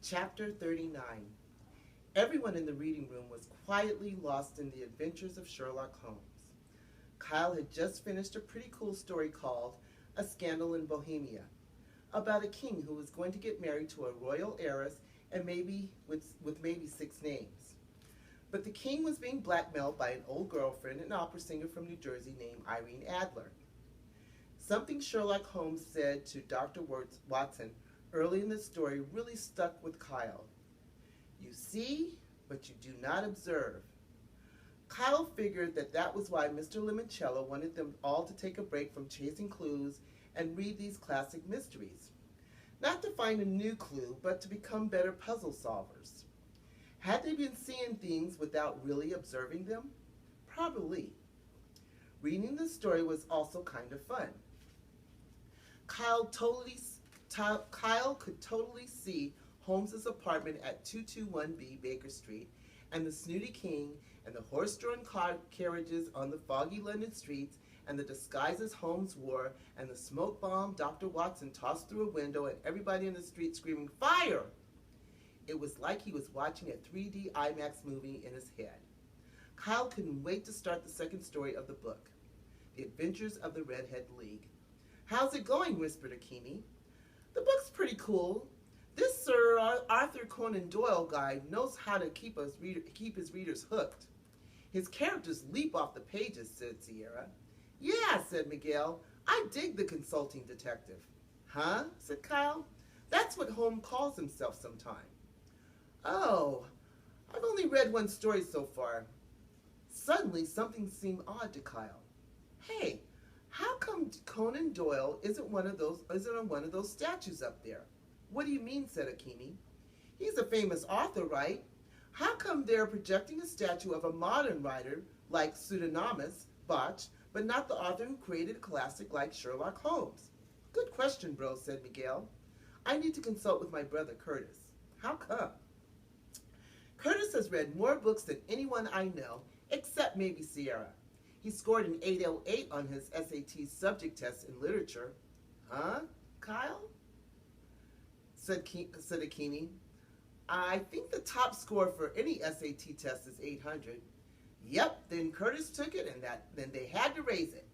Chapter 39. Everyone in the reading room was quietly lost in the adventures of Sherlock Holmes. Kyle had just finished a pretty cool story called A Scandal in Bohemia, about a king who was going to get married to a royal heiress and maybe with maybe 6 names. But the king was being blackmailed by an old girlfriend, an opera singer from New Jersey named Irene Adler. Something Sherlock Holmes said to Dr. Watson early in the story really stuck with Kyle. You see, but you do not observe. Kyle figured that was why Mr. Lemoncello wanted them all to take a break from chasing clues and read these classic mysteries. Not to find a new clue, but to become better puzzle solvers. Had they been seeing things without really observing them? Probably. Reading the story was also kind of fun. Kyle could totally see Holmes's apartment at 221B Baker Street, and the snooty king, and the horse-drawn carriages on the foggy London streets, and the disguises Holmes wore, and the smoke bomb Dr. Watson tossed through a window, and everybody in the street screaming, "Fire!" It was like he was watching a 3D IMAX movie in his head. Kyle couldn't wait to start the second story of the book, The Adventures of the Redhead League. "How's it going?" whispered Akemi. "The book's pretty cool. This Sir Arthur Conan Doyle guy knows how to keep his readers hooked. His characters leap off the pages," said Sierra. "Yeah," said Miguel. "I dig the consulting detective." "Huh?" said Kyle. "That's what Holmes calls himself sometime." "Oh, I've only read one story so far." Suddenly, something seemed odd to Kyle. "Hey, how come Conan Doyle isn't on one of those statues up there?" "What do you mean?" said Akemi. "He's a famous author, right? How come they're projecting a statue of a modern writer like Pseudonymous, Botch, but not the author who created a classic like Sherlock Holmes?" "Good question, bro," said Miguel. "I need to consult with my brother Curtis." "How come?" "Curtis has read more books than anyone I know, except maybe Sierra. He scored an 808 on his SAT subject test in literature." "Huh, Kyle?" said Akemi. "I think the top score for any SAT test is 800. "Yep, then Curtis took it, and then they had to raise it."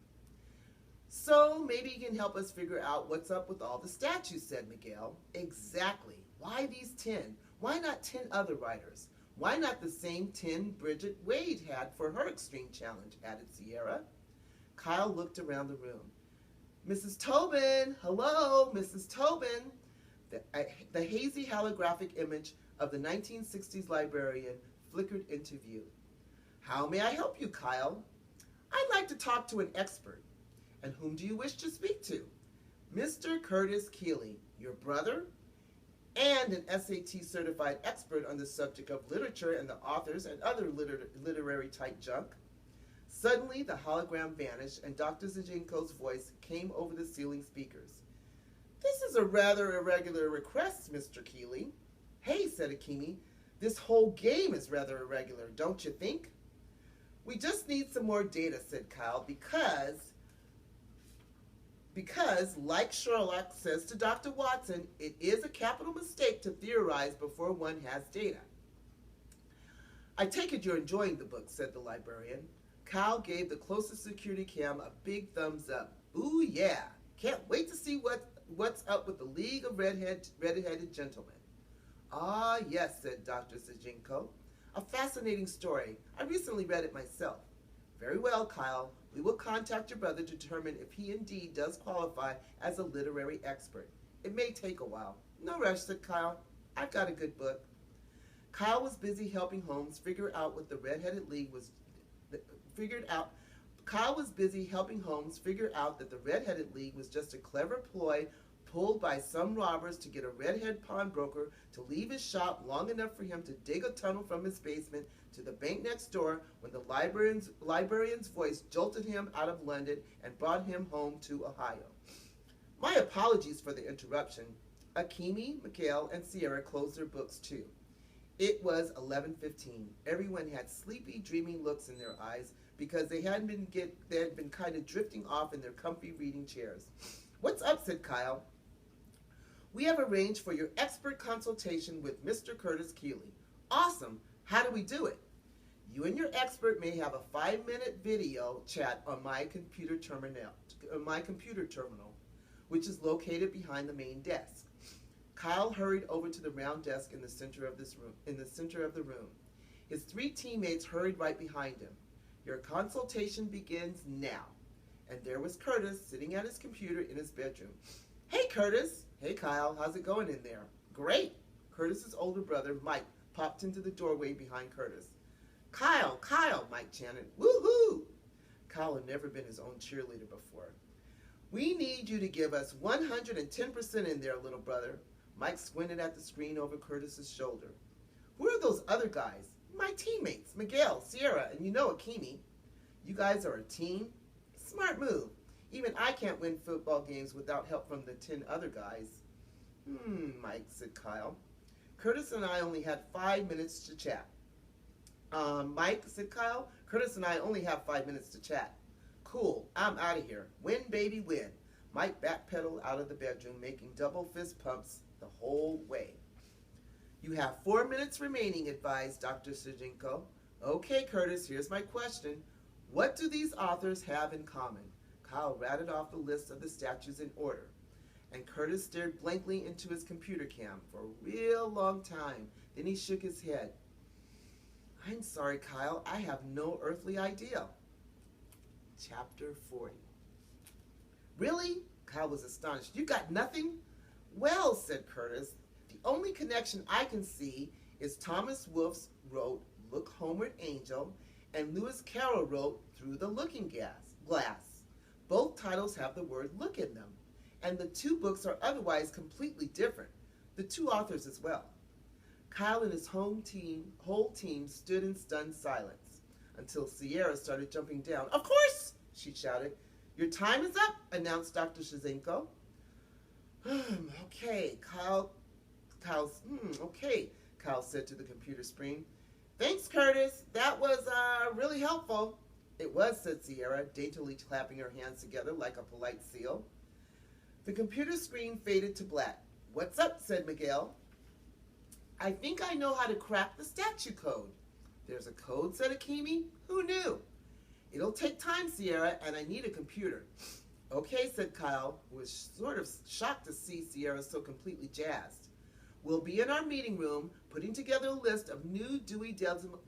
"So maybe he can help us figure out what's up with all the statues," said Miguel. "Exactly. Why these 10? Why not 10 other writers? Why not the same 10 Bridget Wade had for her extreme challenge?" added Sierra. Kyle looked around the room. "Mrs. Tobin! Hello, Mrs. Tobin!" The hazy holographic image of the 1960s librarian flickered into view. "How may I help you, Kyle?" "I'd like to talk to an expert." "And whom do you wish to speak to?" "Mr. Curtis Keeley, your brother, and an SAT certified expert on the subject of literature and the authors and other literary type junk." Suddenly the hologram vanished, and Dr. Zijinko's voice came over the ceiling speakers. "This is a rather irregular request, Mr. Keeley." "Hey," said Akemi, "this whole game is rather irregular, don't you think?" "We just need some more data," said Kyle, because, like Sherlock says to Dr. Watson, it is a capital mistake to theorize before one has data. "I take it you're enjoying the book," said the librarian. Kyle gave the closest security cam a big thumbs up. "Ooh, yeah. Can't wait to see what's up with the League of Red-Headed Gentlemen." "Ah, yes," said Dr. Zijinko. "A fascinating story. I recently read it myself." "Very well, Kyle. We will contact your brother to determine if he indeed does qualify as a literary expert. It may take a while." "No rush," said Kyle. "I've got a good book." Kyle was busy helping Holmes figure out that the Red-Headed League was just a clever ploy pulled by some robbers to get a redhead pawnbroker to leave his shop long enough for him to dig a tunnel from his basement to the bank next door when the librarian's voice jolted him out of London and brought him home to Ohio. My apologies for the interruption. Akemi, Miguel, and Sierra closed their books too. It was 11:15. Everyone had sleepy, dreaming looks in their eyes because they had been kind of drifting off in their comfy reading chairs. "What's up?" said Kyle. We have arranged for your expert consultation with Mr. Curtis Keeley. Awesome. How do we do it? You and your expert may have a 5-minute video chat on my computer terminal, which is located behind the main desk. Kyle hurried over to the round desk in the center of the room. His 3 teammates hurried right behind him. Your consultation begins now. And there was Curtis sitting at his computer in his bedroom. Hey, Curtis. Hey, Kyle. How's it going in there? Great. Curtis's older brother, Mike, popped into the doorway behind Curtis. Kyle, Mike chanted. Woo-hoo! Kyle had never been his own cheerleader before. We need you to give us 110% in there, little brother. Mike squinted at the screen over Curtis's shoulder. Who are those other guys? My teammates, Miguel, Sierra, and Akimi. You guys are a team? Smart move. Even I can't win football games without help from the 10 other guys. Mike, said Kyle. Curtis and I only had 5 minutes to chat. Mike, said Kyle. Curtis and I only have 5 minutes to chat. Cool, I'm out of here. Win, baby, win. Mike backpedaled out of the bedroom, making double fist pumps the whole way. You have 4 minutes remaining, advised Dr. Sujinko. Okay, Curtis, here's my question. What do these authors have in common? Kyle rattled off the list of the statues in order, and Curtis stared blankly into his computer cam for a real long time. Then he shook his head. I'm sorry, Kyle, I have no earthly idea. Chapter 40. Really? Kyle was astonished. You got nothing? Well, said Curtis, the only connection I can see is Thomas Wolfe wrote Look Homeward Angel, and Lewis Carroll wrote Through the Looking Glass. Both titles have the word look in them, and the 2 books are otherwise completely different, the 2 authors as well. Kyle and his whole team stood in stunned silence until Sierra started jumping down. Of course, she shouted. Your time is up, announced Dr. Shazenko. Okay, Kyle said to the computer screen. Thanks, Curtis. That was really helpful. It was, said Sierra, daintily clapping her hands together like a polite seal. The computer screen faded to black. What's up, said Miguel. I think I know how to crack the statue code. There's a code, said Akimi. Who knew? It'll take time, Sierra, and I need a computer. Okay, said Kyle, who was sort of shocked to see Sierra so completely jazzed. We'll be in our meeting room putting together a list of new Dewey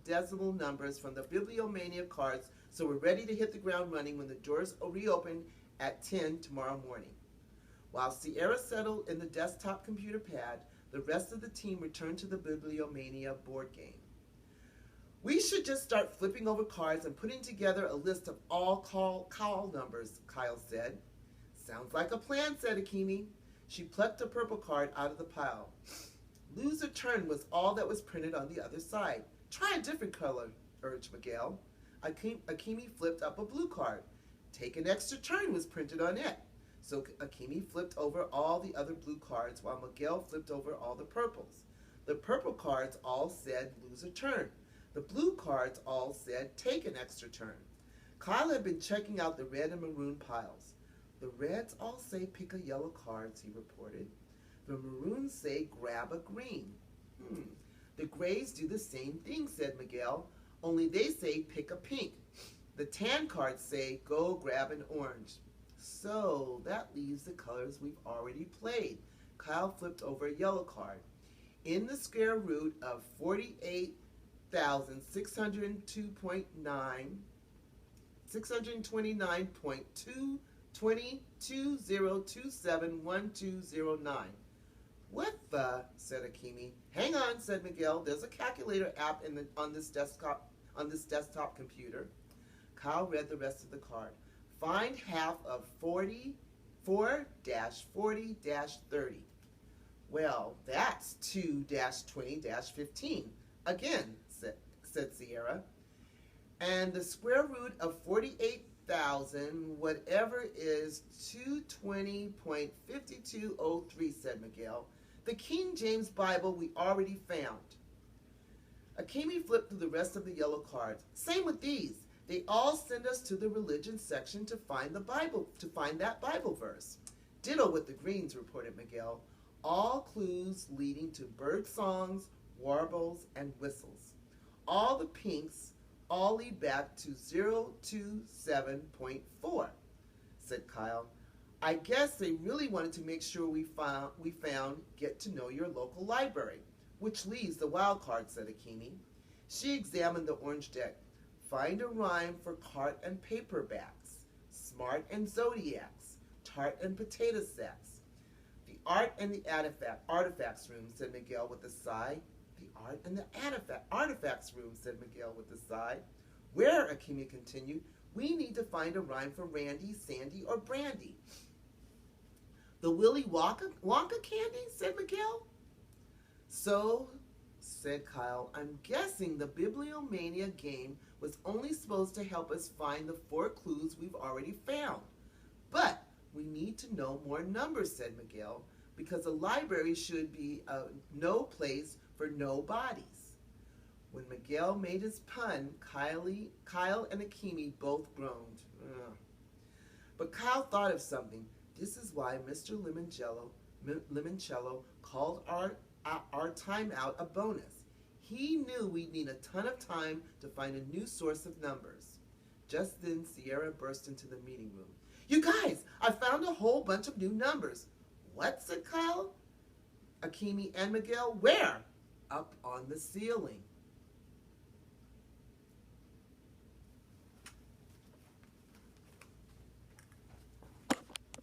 Decimal numbers from the Bibliomania cards, so we're ready to hit the ground running when the doors reopen at 10 tomorrow morning. While Sierra settled in the desktop computer pad, the rest of the team returned to the Bibliomania board game. We should just start flipping over cards and putting together a list of all call numbers, Kyle said. Sounds like a plan, said Akimi. She plucked a purple card out of the pile. Lose a turn was all that was printed on the other side. Try a different color, urged Miguel. Akimi flipped up a blue card. Take an extra turn was printed on it. So Akimi flipped over all the other blue cards while Miguel flipped over all the purples. The purple cards all said lose a turn. The blue cards all said take an extra turn. Kyle had been checking out the red and maroon piles. The reds all say pick a yellow card, he reported. The maroons say grab a green. The grays do the same thing, said Miguel, only they say pick a pink. The tan cards say go grab an orange. So that leaves the colors we've already played. Kyle flipped over a yellow card. In the square root of 629.220271209. What the? Said Akimi. Hang on, said Miguel. There's a calculator app on this desktop computer. Kyle read the rest of the card. Find half of 4-40-30. Well, that's 2-20-15. Again, said Sierra. And the square root of 48,000, whatever, is 220.5203, said Miguel. The King James Bible we already found. Akimi flipped through the rest of the yellow cards. Same with these. They all send us to the religion section to find the Bible, to find that Bible verse. Ditto with the greens, reported Miguel. all clues leading to bird songs, warbles, and whistles. All the pinks all lead back to 027.4, said Kyle. I guess they really wanted to make sure we found Get to Know Your Local Library, which leaves the wild card, said Akimi. She examined the orange deck. Find a rhyme for cart and paperbacks, smart and zodiacs, tart and potato sacks. The art and the artifacts room, said Miguel with a sigh. The art and the artifacts room, said Miguel with a sigh. Where, Akimi continued, we need to find a rhyme for Randy, Sandy, or Brandy. The Willy Wonka candy, said Miguel. So, said Kyle, I'm guessing the Bibliomania game was only supposed to help us find the 4 clues we've already found. But we need to know more numbers, said Miguel, because a library should be no place for no bodies. When Miguel made his pun, Kyle and Akimi both groaned. Ugh. But Kyle thought of something. This is why Mr. Lemoncello called our time out a bonus. He knew we'd need a ton of time to find a new source of numbers. Just then, Sierra burst into the meeting room. You guys, I found a whole bunch of new numbers. What, said Kyle, Akimi, and Miguel? Where? Up on the ceiling.